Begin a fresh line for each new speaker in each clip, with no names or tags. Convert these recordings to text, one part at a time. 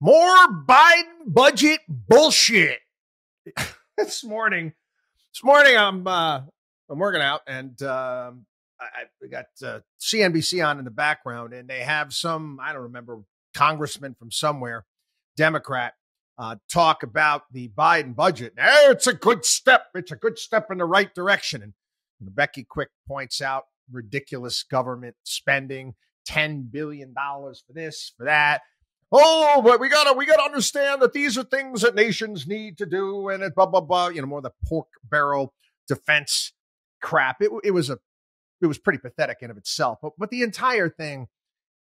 More Biden budget bullshit. This morning I'm working out, and I got CNBC on in the background, and they have some, I don't remember, congressman from somewhere, Democrat, talk about the Biden budget. Hey, it's a good step. It's a good step in the right direction. And Becky Quick points out ridiculous government spending, $10 billion for this, for that. Oh, but we gotta understand that these are things that nations need to do, and it blah blah blah. More of the pork barrel defense crap. It was pretty pathetic in of itself. But the entire thing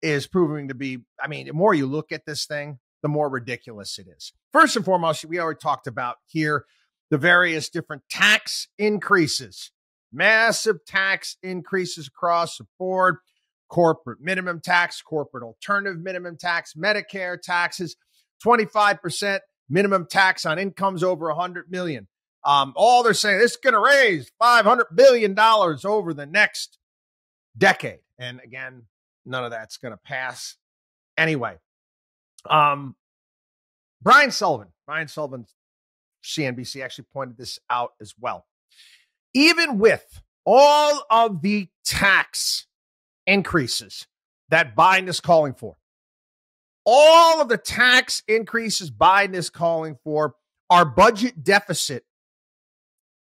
is proving to be. I mean, the more you look at this thing, the more ridiculous it is. First and foremost, we already talked about here the various different tax increases, massive tax increases across the board. Corporate minimum tax, corporate alternative minimum tax, Medicare taxes, 25% minimum tax on incomes over 100 million. All they're saying, this is going to raise $500 billion over the next decade. And again, none of that's going to pass anyway. Brian Sullivan, CNBC actually pointed this out as well. Even with all of the tax increases that Biden is calling for, all of the tax increases Biden is calling for, our budget deficit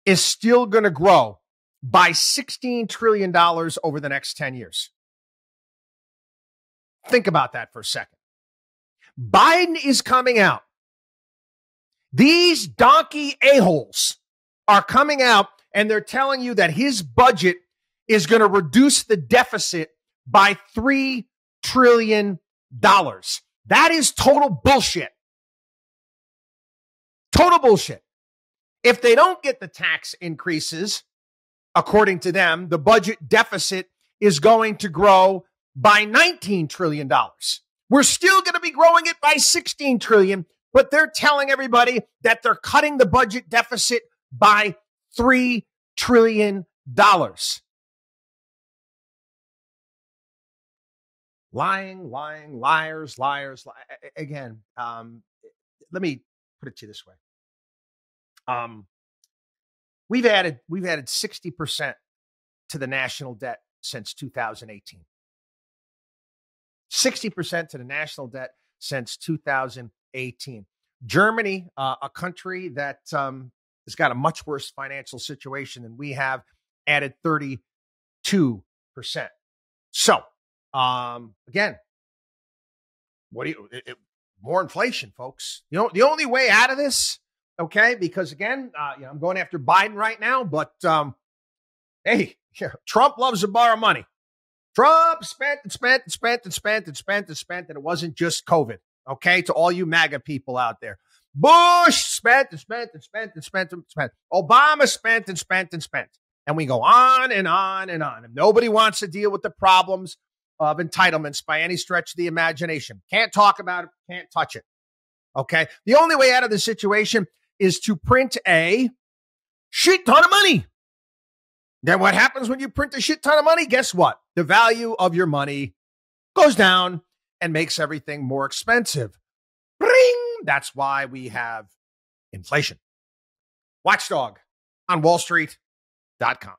is still going to grow by $16 trillion over the next 10 years. Think about that for a second. Biden is coming out. These donkey a-holes are coming out, and they're telling you that his budget is going to reduce the deficit by $3 trillion. That is total bullshit. Total bullshit. If they don't get the tax increases, according to them, the budget deficit is going to grow by $19 trillion. We're still going to be growing it by $16 trillion, but they're telling everybody that they're cutting the budget deficit by $3 trillion. Lying, liars. Again, let me put it to you this way. We've added 60% to the national debt since 2018. 60% to the national debt since 2018. Germany, a country that has got a much worse financial situation than we have, added 32%. So, again, more inflation, folks. The only way out of this, okay, because again, I'm going after Biden right now, but hey, Trump loves to borrow money. Trump spent, and it wasn't just COVID, okay, to all you MAGA people out there. Bush spent. Obama spent. And we go on and on and on. And nobody wants to deal with the problems of entitlements by any stretch of the imagination. Can't talk about it, can't touch it. Okay? The only way out of this situation is to print a shit ton of money. Then what happens when you print a shit ton of money? Guess what? The value of your money goes down and makes everything more expensive. Bring! That's why we have inflation. WatchDog on WallStreet.com.